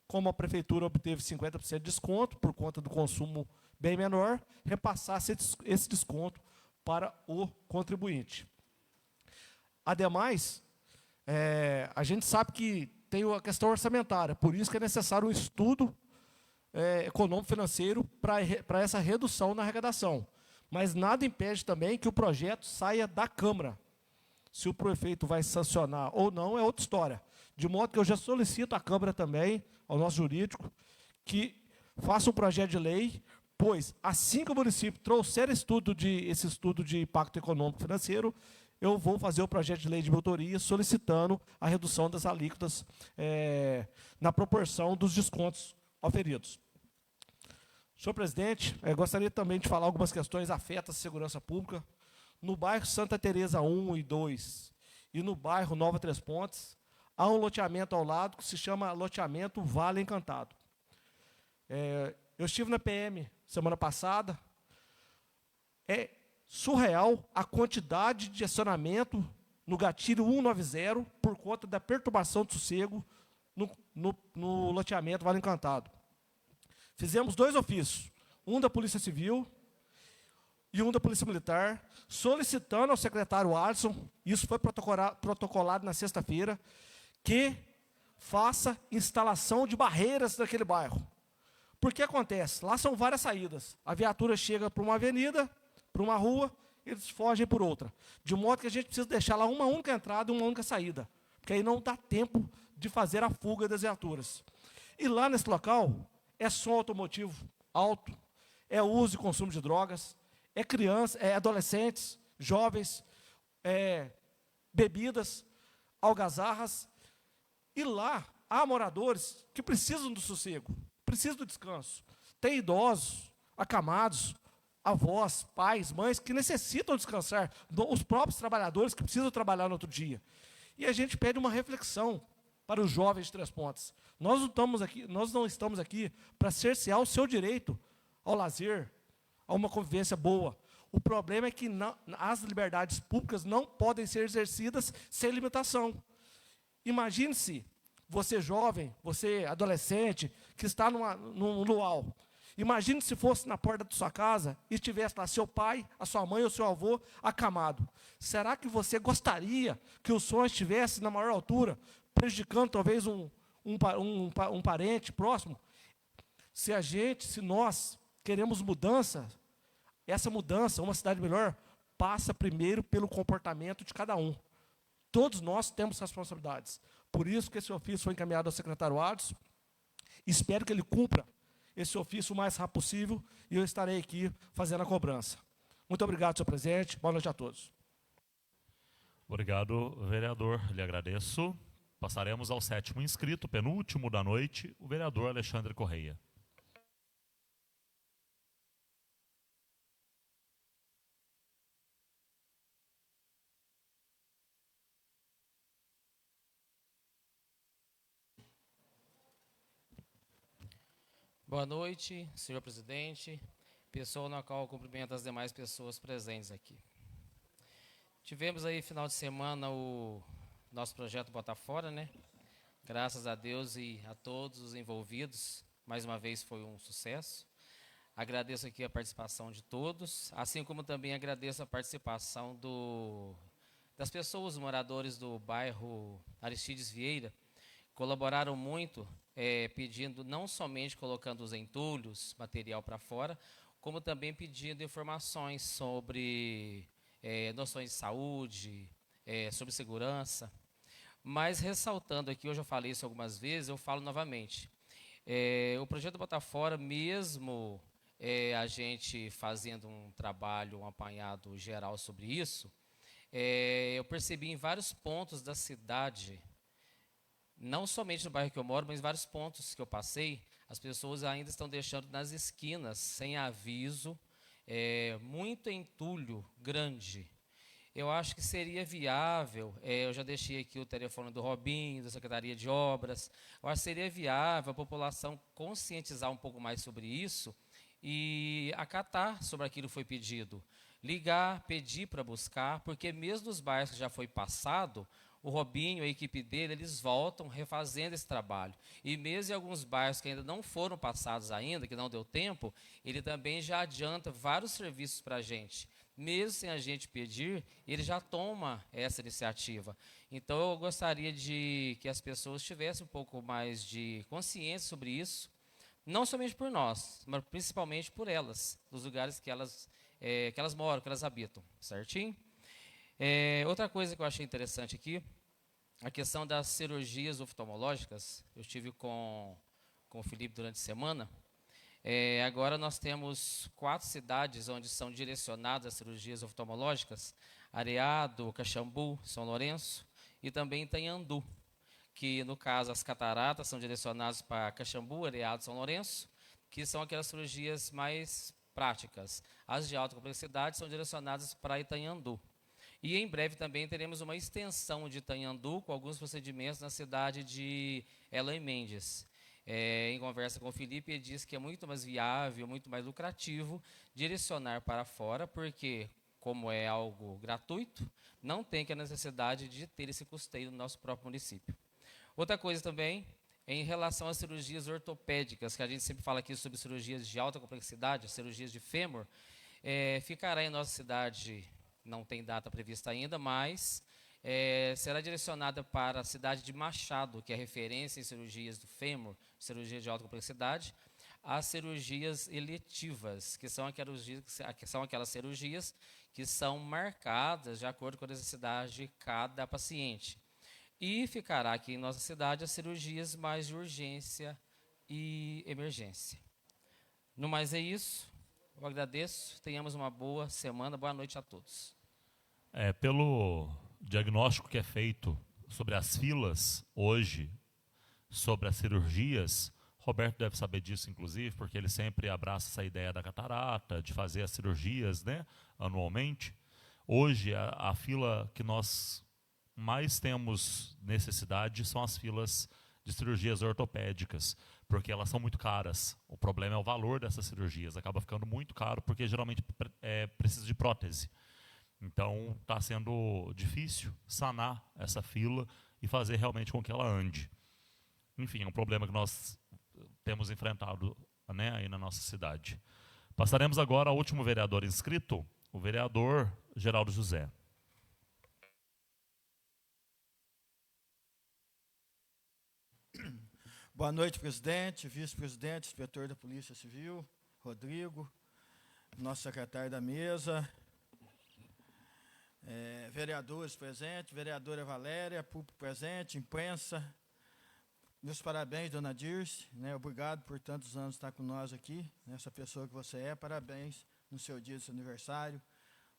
como a prefeitura obteve 50% de desconto, por conta do consumo bem menor, repassasse esse desconto para o contribuinte. Ademais, a gente sabe que tem a questão orçamentária, por isso que é necessário um estudo econômico-financeiro para essa redução na arrecadação. Mas nada impede também que o projeto saia da Câmara. Se o prefeito vai sancionar ou não, é outra história. De modo que eu já solicito à Câmara também, ao nosso jurídico, que faça um projeto de lei, pois assim que o município trouxer esse estudo de impacto econômico financeiro, eu vou fazer o projeto de lei de minha autoria solicitando a redução das alíquotas na proporção dos descontos oferidos. Senhor presidente, gostaria também de falar algumas questões afetas à segurança pública. No bairro Santa Teresa 1 e 2 e no bairro Nova Três Pontes, há um loteamento ao lado que se chama loteamento Vale Encantado. Eu estive na PM semana passada. É surreal a quantidade de acionamento no gatilho 190 por conta da perturbação de sossego no loteamento Vale Encantado. Fizemos 2 ofícios, um da Polícia Civil e um da Polícia Militar, solicitando ao secretário Alisson, isso foi protocolado na sexta-feira, que faça instalação de barreiras naquele bairro. Porque acontece? Lá são várias saídas. A viatura chega para uma avenida, para uma rua, eles fogem por outra. De modo que a gente precisa deixar lá uma única entrada e uma única saída. Porque aí não dá tempo de fazer a fuga das viaturas. E lá nesse local, é som automotivo alto, é uso e consumo de drogas, é crianças, é adolescentes, jovens, bebidas, algazarras. E lá há moradores que precisam do sossego, precisam do descanso. Tem idosos, acamados, avós, pais, mães que necessitam descansar, os próprios trabalhadores que precisam trabalhar no outro dia. E a gente pede uma reflexão para os jovens de Três Pontes. Nós não estamos aqui para cercear o seu direito ao lazer, a uma convivência boa. O problema é que as liberdades públicas não podem ser exercidas sem limitação. Imagine-se Você jovem, você adolescente, que está num luau. Imagine se fosse na porta da sua casa e estivesse lá seu pai, a sua mãe ou seu avô acamado. Será que você gostaria que o som estivesse na maior altura, prejudicando talvez um parente próximo? Se nós queremos mudança, essa mudança, uma cidade melhor, passa primeiro pelo comportamento de cada um. Todos nós temos responsabilidades. Por isso que esse ofício foi encaminhado ao secretário Adson. Espero que ele cumpra esse ofício o mais rápido possível e eu estarei aqui fazendo a cobrança. Muito obrigado, senhor presidente. Boa noite a todos. Obrigado, vereador. Lhe agradeço. Passaremos ao 7º inscrito, penúltimo da noite, o vereador Alexandre Correia. Boa noite, senhor presidente, pessoa na qual eu cumprimento as demais pessoas presentes aqui. Tivemos aí, final de semana, o nosso projeto Bota Fora, né? Graças a Deus e a todos os envolvidos, mais uma vez foi um sucesso. Agradeço aqui a participação de todos, assim como também agradeço a participação das pessoas, os moradores do bairro Aristides Vieira, colaboraram muito, pedindo, não somente colocando os entulhos, material para fora, como também pedindo informações sobre noções de saúde, sobre segurança. Mas ressaltando aqui, eu já falei isso algumas vezes, eu falo novamente. O projeto Bota Fora, mesmo a gente fazendo um trabalho, um apanhado geral sobre isso, eu percebi em vários pontos da cidade, não somente no bairro que eu moro, mas em vários pontos que eu passei, as pessoas ainda estão deixando nas esquinas, sem aviso, muito entulho grande. Eu acho que seria viável, eu já deixei aqui o telefone do Robinho, da Secretaria de Obras, eu acho que seria viável a população conscientizar um pouco mais sobre isso e acatar sobre aquilo que foi pedido. Ligar, pedir para buscar, porque mesmo nos bairros que já foi passado, o Robinho, a equipe dele, eles voltam refazendo esse trabalho. E mesmo em alguns bairros que ainda não foram passados ainda, que não deu tempo, ele também já adianta vários serviços para a gente. Mesmo sem a gente pedir, ele já toma essa iniciativa. Então, eu gostaria de que as pessoas tivessem um pouco mais de consciência sobre isso, não somente por nós, mas principalmente por elas, nos lugares que elas moram, que elas habitam, certinho? Outra coisa que eu achei interessante aqui, a questão das cirurgias oftalmológicas. Eu estive com o Felipe durante a semana. Agora nós temos 4 cidades onde são direcionadas as cirurgias oftalmológicas: Areado, Caxambu, São Lourenço e também Itanhandu, que no caso as cataratas são direcionadas para Caxambu, Areado, São Lourenço, que são aquelas cirurgias mais práticas. As de alta complexidade são direcionadas para Itanhandu. E em breve também teremos uma extensão de Itanhandu com alguns procedimentos na cidade de Elaine Mendes. Em conversa com o Felipe, ele disse que é muito mais viável, muito mais lucrativo direcionar para fora, porque, como é algo gratuito, não tem que a necessidade de ter esse custeio no nosso próprio município. Outra coisa também, em relação às cirurgias ortopédicas, que a gente sempre fala aqui sobre cirurgias de alta complexidade, cirurgias de fêmur, ficará em nossa cidade, não tem data prevista ainda, mas será direcionada para a cidade de Machado, que é referência em cirurgias do fêmur, cirurgia de alta complexidade, as cirurgias eletivas, que são aquelas cirurgias que são marcadas de acordo com a necessidade de cada paciente. E ficará aqui em nossa cidade as cirurgias mais de urgência e emergência. No mais é isso, eu agradeço, tenhamos uma boa semana, boa noite a todos. Pelo diagnóstico que é feito sobre as filas hoje, sobre as cirurgias, Roberto deve saber disso, inclusive, porque ele sempre abraça essa ideia da catarata, de fazer as cirurgias, né, anualmente. Hoje, a fila que nós mais temos necessidade são as filas de cirurgias ortopédicas, porque elas são muito caras. O problema é o valor dessas cirurgias, acaba ficando muito caro, porque geralmente precisa de prótese. Então, está sendo difícil sanar essa fila e fazer realmente com que ela ande. enfim, é um problema que nós temos enfrentado, né, aí na nossa cidade. Passaremos agora ao último vereador inscrito, o vereador Geraldo José. Boa noite, presidente, vice-presidente, inspetor da Polícia Civil, Rodrigo, nosso secretário da mesa, vereadores presentes, vereadora Valéria, público presente, imprensa. Meus parabéns, dona Dirce, né, obrigado por tantos anos estar com nós aqui, nessa pessoa que você é, parabéns no seu dia de seu aniversário.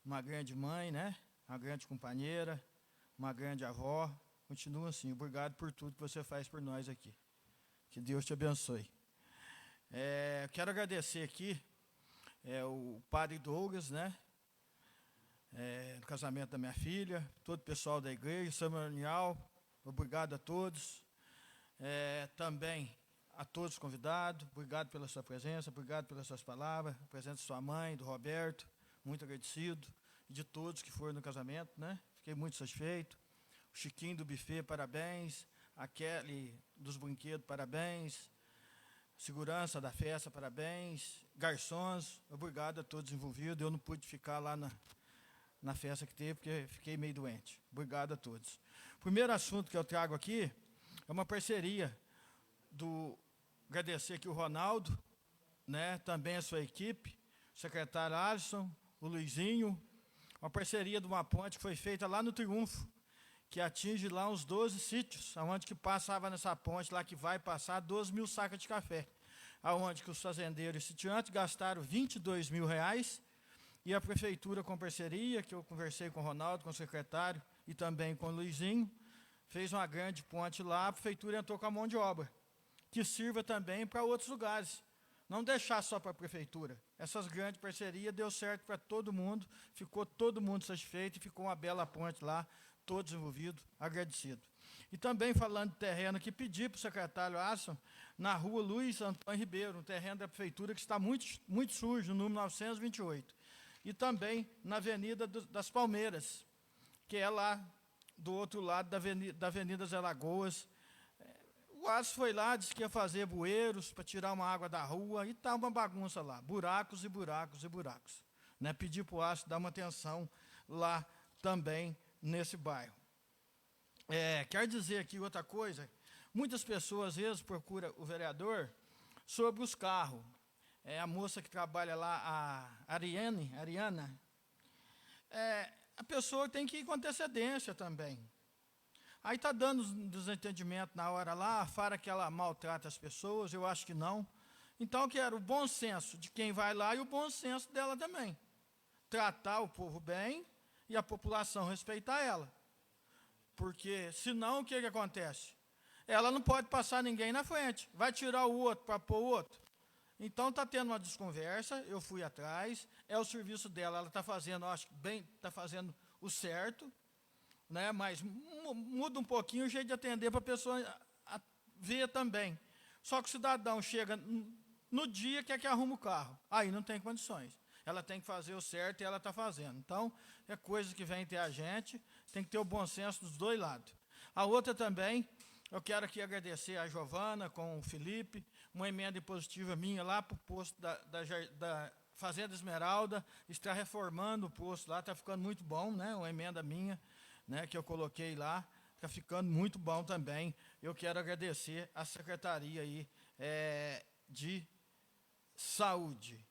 Uma grande mãe, né, uma grande companheira, uma grande avó, continua assim, obrigado por tudo que você faz por nós aqui. Que Deus te abençoe. Quero agradecer aqui o padre Douglas, né, no casamento da minha filha, todo o pessoal da igreja, cerimonial, obrigado a todos. Também a todos os convidados, obrigado pela sua presença, obrigado pelas suas palavras, a presença de sua mãe, do Roberto, muito agradecido, e de todos que foram no casamento, né? Fiquei muito satisfeito. O Chiquinho do buffet, parabéns. A Kelly dos brinquedos, parabéns. Segurança da festa, parabéns. Garçons, obrigado a todos envolvidos. Eu não pude ficar lá na festa que teve, porque fiquei meio doente. Obrigado a todos. O primeiro assunto que eu trago aqui é uma parceria agradecer aqui o Ronaldo, né, também a sua equipe, o secretário Alisson, o Luizinho, uma parceria de uma ponte que foi feita lá no Triunfo, que atinge lá uns 12 sítios, aonde que passava nessa ponte lá, que vai passar 12 mil sacas de café, aonde que os fazendeiros e sitiantes gastaram R$22 mil, e a prefeitura com parceria, que eu conversei com o Ronaldo, com o secretário, e também com o Luizinho, fez uma grande ponte lá, a prefeitura entrou com a mão de obra, que sirva também para outros lugares. Não deixar só para a prefeitura. Essas grandes parcerias deu certo para todo mundo, ficou todo mundo satisfeito e ficou uma bela ponte lá, todos envolvidos, agradecidos. E também falando de terreno, que pedi para o secretário Asson, na rua Luiz Antônio Ribeiro, um terreno da prefeitura que está muito, muito sujo, no número 928. E também na Avenida das Palmeiras, que é lá do outro lado da Avenida Zé Lagoas. O Asson foi lá, disse que ia fazer bueiros para tirar uma água da rua, e está uma bagunça lá, buracos e buracos e buracos. Né? Pedi para o Asson dar uma atenção lá também, nesse bairro. Quero dizer aqui outra coisa, muitas pessoas às vezes procuram o vereador sobre os carros. A moça que trabalha lá, a Ariana, a pessoa tem que ir com antecedência também. Aí está dando desentendimento na hora lá, fala que ela maltrata as pessoas, eu acho que não. Então eu quero o bom senso de quem vai lá e o bom senso dela também. Tratar o povo bem e a população respeitar ela. Porque, senão, o que acontece? Ela não pode passar ninguém na frente. Vai tirar o outro para pôr o outro. Então, está tendo uma desconversa, eu fui atrás, é o serviço dela, ela está fazendo, acho que bem, está fazendo o certo, né? Mas muda um pouquinho o jeito de atender para a pessoa ver também. Só que o cidadão chega no dia que é que arruma o carro. Aí não tem condições. Ela tem que fazer o certo e ela está fazendo. Então, é coisa que vem ter a gente, tem que ter o bom senso dos dois lados. A outra também, eu quero aqui agradecer a Giovana com o Felipe, uma emenda impositiva minha lá para o posto da Fazenda Esmeralda, está reformando o posto lá, está ficando muito bom, né? Uma emenda minha, né, que eu coloquei lá, está ficando muito bom também. Eu quero agradecer a Secretaria aí, de Saúde.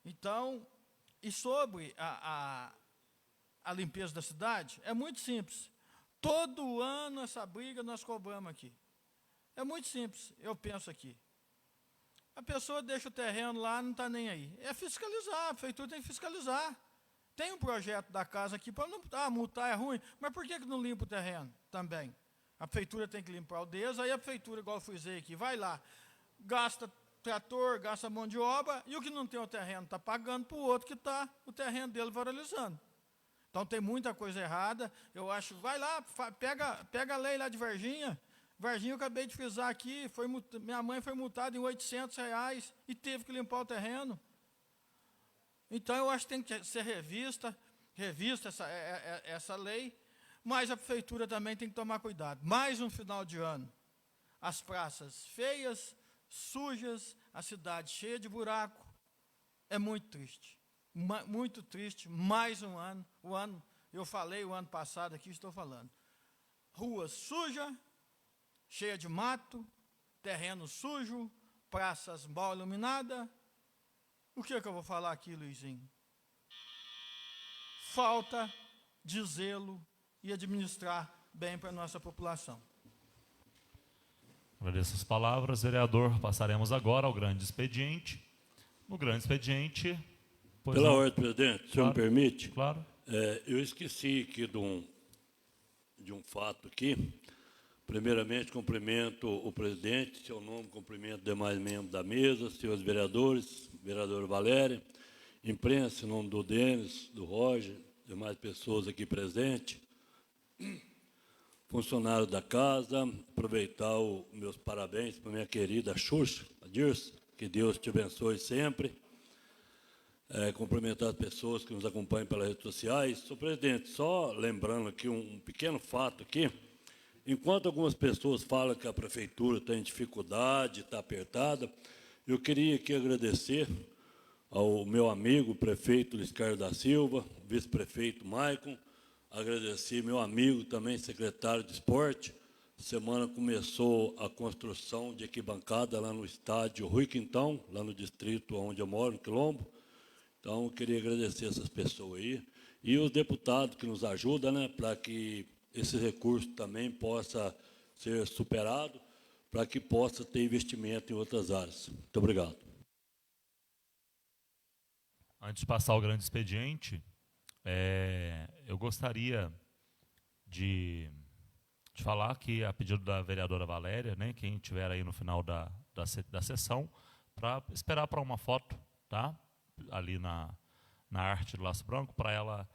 Então, e sobre a limpeza da cidade, é muito simples. Todo ano essa briga nós cobramos aqui. É muito simples, eu penso aqui. A pessoa deixa o terreno lá, não está nem aí. É fiscalizar, a prefeitura tem que fiscalizar. Tem um projeto da casa aqui para não multar, é ruim, mas por que não limpa o terreno também? A prefeitura tem que limpar o deles, aí a prefeitura, igual eu frisei aqui, vai lá, gasta trator, gasta mão de obra, e o que não tem o terreno está pagando para o outro que está o terreno dele valorizando. Então tem muita coisa errada, eu acho, vai lá, pega a lei lá de Varginha, eu acabei de frisar aqui, minha mãe foi multada em R$800 e teve que limpar o terreno. Então eu acho que tem que ser revista essa lei, mas a prefeitura também tem que tomar cuidado. Mais um final de ano, as praças feias, sujas, a cidade cheia de buraco. É muito triste. Muito triste. Mais um ano. Eu falei o ano passado aqui, estou falando. Rua suja, cheia de mato, terreno sujo, praças mal iluminadas. O que é que eu vou falar aqui, Luizinho? Falta de zelo e administrar bem para a nossa população. Agradeço as palavras, vereador. Passaremos agora ao grande expediente. No grande expediente... Pela ordem, presidente, se o senhor me permite, claro. Eu esqueci aqui de um fato aqui. Primeiramente, cumprimento o presidente, seu nome, cumprimento demais membros da mesa, senhores vereadores, vereadora Valéria, imprensa, em nome do Denis, do Roger, demais pessoas aqui presentes, funcionários da casa, aproveitar os meus parabéns para minha querida Xuxa, a Dirce, que Deus te abençoe sempre. Cumprimentar as pessoas que nos acompanham pelas redes sociais. Senhor presidente, só lembrando aqui um pequeno fato aqui, enquanto algumas pessoas falam que a prefeitura tem dificuldade, está apertada, eu queria aqui agradecer ao meu amigo, prefeito Luiz Carlos da Silva, vice-prefeito Maicon, agradecer meu amigo também, secretário de esporte. Semana começou a construção de arquibancada lá no estádio Rui Quintão, lá no distrito onde eu moro, no Quilombo. Então, eu queria agradecer essas pessoas aí. E os deputados que nos ajudam, né, para que esse recurso também possa ser superado, para que possa ter investimento em outras áreas. Muito obrigado. Antes de passar ao grande expediente, eu gostaria de falar que, a pedido da vereadora Valéria, né, quem estiver aí no final da sessão, para esperar para uma foto, tá? Ali na arte do laço branco, para ela,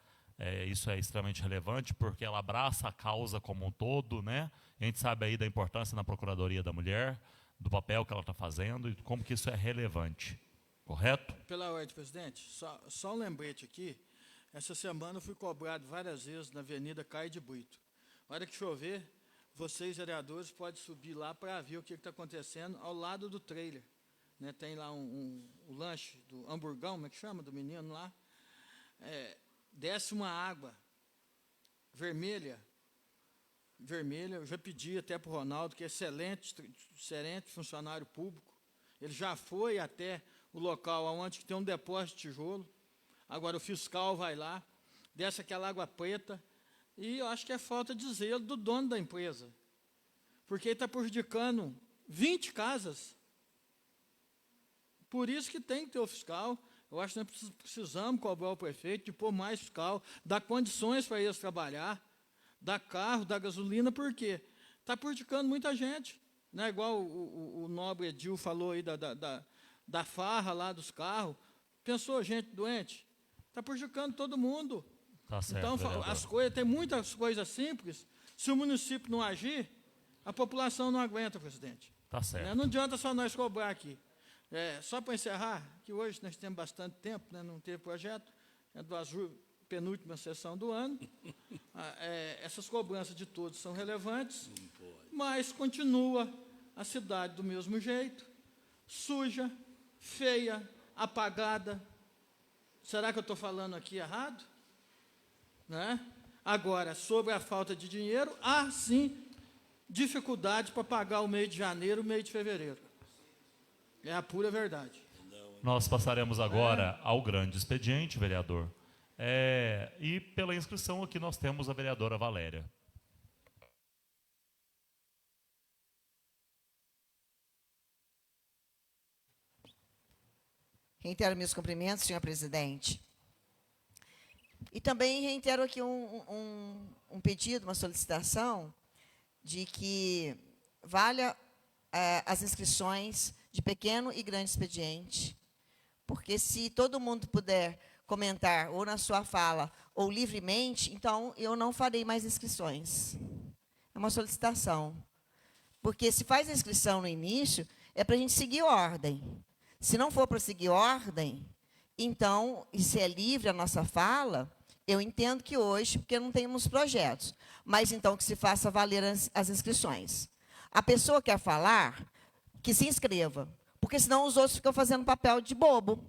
isso é extremamente relevante, porque ela abraça a causa como um todo, né? A gente sabe aí da importância na Procuradoria da Mulher, do papel que ela está fazendo e como que isso é relevante. Correto? Pela ordem, presidente, só um lembrete aqui. Essa semana eu fui cobrado várias vezes na Avenida Caio de Brito. Na hora que chover, vocês, vereadores, podem subir lá para ver o que está acontecendo ao lado do trailer. Né, tem lá o lanche do hamburgão, como é que chama, do menino lá. Desce uma água vermelha. Eu já pedi até para o Ronaldo, que é excelente funcionário público. Ele já foi até o local onde tem um depósito de tijolo. Agora o fiscal vai lá, desce aquela água preta, e eu acho que é falta de zelo do dono da empresa. Porque ele está prejudicando 20 casas. Por isso que tem que ter o fiscal. Eu acho que nós precisamos cobrar o prefeito de pôr mais fiscal, dar condições para eles trabalhar, dar carro, dar gasolina, por quê? Está prejudicando muita gente. Não é igual o nobre Edil falou aí da farra lá dos carros. Pensou, gente doente? Está prejudicando todo mundo. Tá certo, então, vereador. tem muitas coisas simples. Se o município não agir, a população não aguenta, presidente. Tá certo. Né? Não adianta só nós cobrar aqui. Só para encerrar, que hoje nós temos bastante tempo, né, não teve projeto, é do Azul, penúltima sessão do ano. Essas cobranças de todos são relevantes, mas continua a cidade do mesmo jeito, suja, feia, apagada. Será que eu estou falando aqui errado? Né? Agora, sobre a falta de dinheiro, há sim dificuldade para pagar o mês de janeiro, o mês de fevereiro. É a pura verdade. Nós passaremos agora ao grande expediente, vereador. E pela inscrição aqui nós temos a vereadora Valéria. Reitero meus cumprimentos, senhor presidente. E também reitero aqui um pedido, uma solicitação, de que valha as inscrições de pequeno e grande expediente, porque se todo mundo puder comentar, ou na sua fala, ou livremente, então eu não farei mais inscrições. É uma solicitação. Porque se faz a inscrição no início, é para a gente seguir ordem. Se não for para seguir ordem, então, e se é livre a nossa fala, eu entendo que hoje, porque não temos projetos, mas então que se faça valer as inscrições. A pessoa quer falar, que se inscreva. Porque senão os outros ficam fazendo papel de bobo.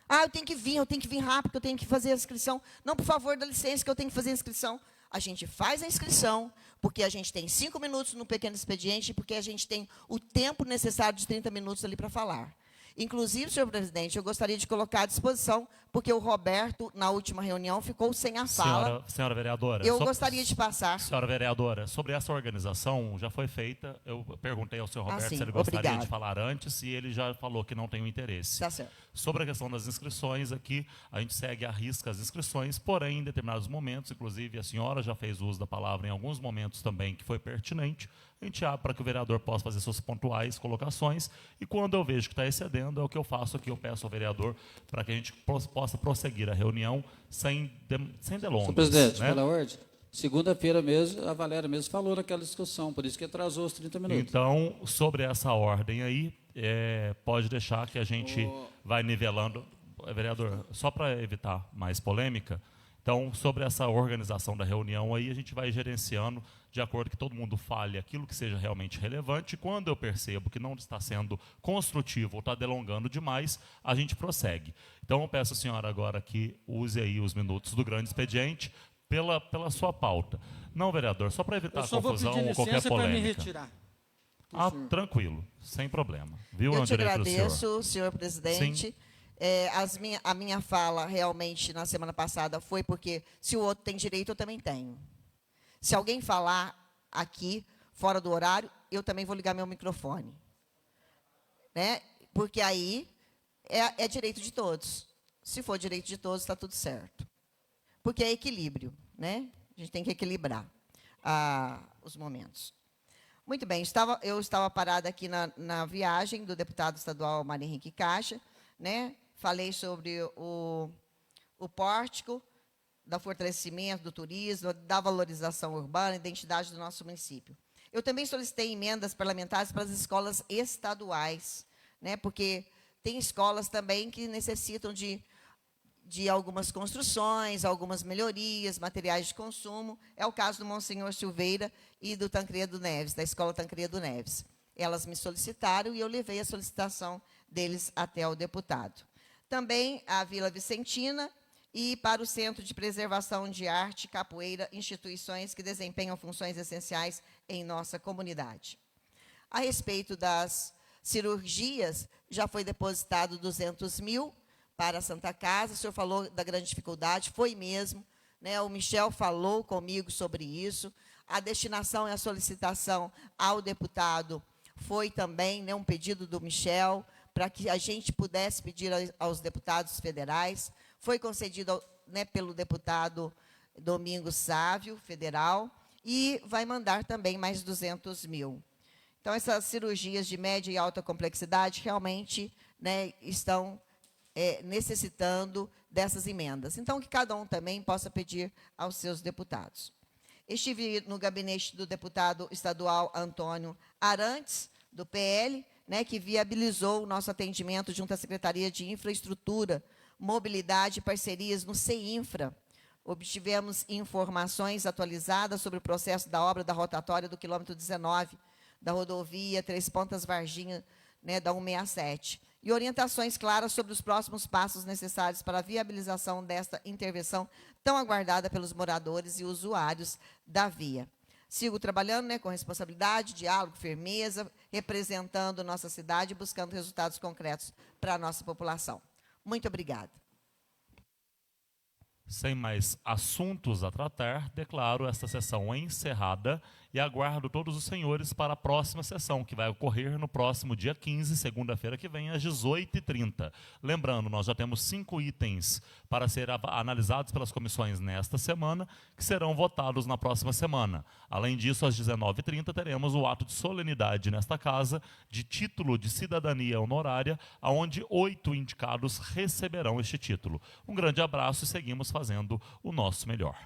Ah, eu tenho que vir rápido, eu tenho que fazer a inscrição. Não, por favor, dá licença que eu tenho que fazer a inscrição. A gente faz a inscrição, porque a gente tem 5 minutos no pequeno expediente, porque a gente tem o tempo necessário de 30 minutos ali para falar. Inclusive, senhor presidente, eu gostaria de colocar à disposição, porque o Roberto, na última reunião, ficou sem a fala. Senhora vereadora. Eu gostaria de passar. Senhora vereadora, sobre essa organização, já foi feita. Eu perguntei ao senhor Roberto sim, se ele gostaria obrigado. de falar antes, e ele já falou que não tem o interesse. Tá certo. Sobre a questão das inscrições aqui, a gente segue à risca as inscrições, porém, em determinados momentos, inclusive a senhora já fez uso da palavra em alguns momentos também, que foi pertinente, a gente abre para que o vereador possa fazer suas pontuais colocações, e quando eu vejo que está excedendo, é o que eu faço aqui, eu peço ao vereador para que a gente possa prosseguir a reunião sem delongas. Senhor presidente, né? pela ordem, segunda-feira mesmo, a Valéria mesmo falou naquela discussão, por isso que atrasou os 30 minutos. Então, sobre essa ordem aí, pode deixar que a gente vai nivelando. Vereador, só para evitar mais polêmica, então, sobre essa organização da reunião aí, a gente vai gerenciando de acordo que todo mundo fale aquilo que seja realmente relevante. Quando eu percebo que não está sendo construtivo ou está delongando demais, a gente prossegue. Então, eu peço à senhora agora que use aí os minutos do grande expediente pela sua pauta. Não, vereador, só para evitar confusão ou qualquer polêmica. Para me retirar. Tranquilo, sem problema. Viu, Eu te direito do agradeço, senhor presidente. Sim. A minha fala, realmente, na semana passada, foi porque, se o outro tem direito, eu também tenho. Se alguém falar aqui, fora do horário, eu também vou ligar meu microfone. Né? Porque aí é direito de todos. Se for direito de todos, está tudo certo. Porque é equilíbrio, né? A gente tem que equilibrar os momentos. Muito bem, eu estava parada aqui na viagem do deputado estadual Mário Henrique Caixa, né? Falei sobre o pórtico, do fortalecimento do turismo, da valorização urbana, identidade do nosso município. Eu também solicitei emendas parlamentares para as escolas estaduais, né? Porque tem escolas também que necessitam de algumas construções, algumas melhorias, materiais de consumo. É o caso do Monsenhor Silveira e do Tancredo Neves, da Escola Tancredo Neves. Elas me solicitaram e eu levei a solicitação deles até ao deputado. Também a Vila Vicentina e para o Centro de Preservação de Arte, Capoeira, instituições que desempenham funções essenciais em nossa comunidade. A respeito das cirurgias, já foi depositado 200 mil para a Santa Casa. O senhor falou da grande dificuldade, foi mesmo, né? O Michel falou comigo sobre isso. A destinação e a solicitação ao deputado foi também, né, um pedido do Michel, para que a gente pudesse pedir aos deputados federais. Foi concedido, né, pelo deputado Domingos Sávio, federal, e vai mandar também mais 200 mil. Então, essas cirurgias de média e alta complexidade realmente, né, estão necessitando dessas emendas. Então, que cada um também possa pedir aos seus deputados. Estive no gabinete do deputado estadual Antônio Arantes, do PL, né, que viabilizou o nosso atendimento junto à Secretaria de Infraestrutura, Mobilidade e Parcerias no CEINFRA. Obtivemos informações atualizadas sobre o processo da obra da rotatória do quilômetro 19, da rodovia Três Pontas Varginha, né, da 167. E orientações claras sobre os próximos passos necessários para a viabilização desta intervenção tão aguardada pelos moradores e usuários da via. Sigo trabalhando, né, com responsabilidade, diálogo, firmeza, representando nossa cidade e buscando resultados concretos para a nossa população. Muito obrigada. Sem mais assuntos a tratar, declaro esta sessão encerrada e aguardo todos os senhores para a próxima sessão, que vai ocorrer no próximo dia 15, segunda-feira que vem, às 18h30. Lembrando, nós já temos 5 itens para serem analisados pelas comissões nesta semana, que serão votados na próxima semana. Além disso, às 19h30, teremos o ato de solenidade nesta casa, de título de cidadania honorária, onde 8 indicados receberão este título. Um grande abraço e seguimos fazendo o nosso melhor.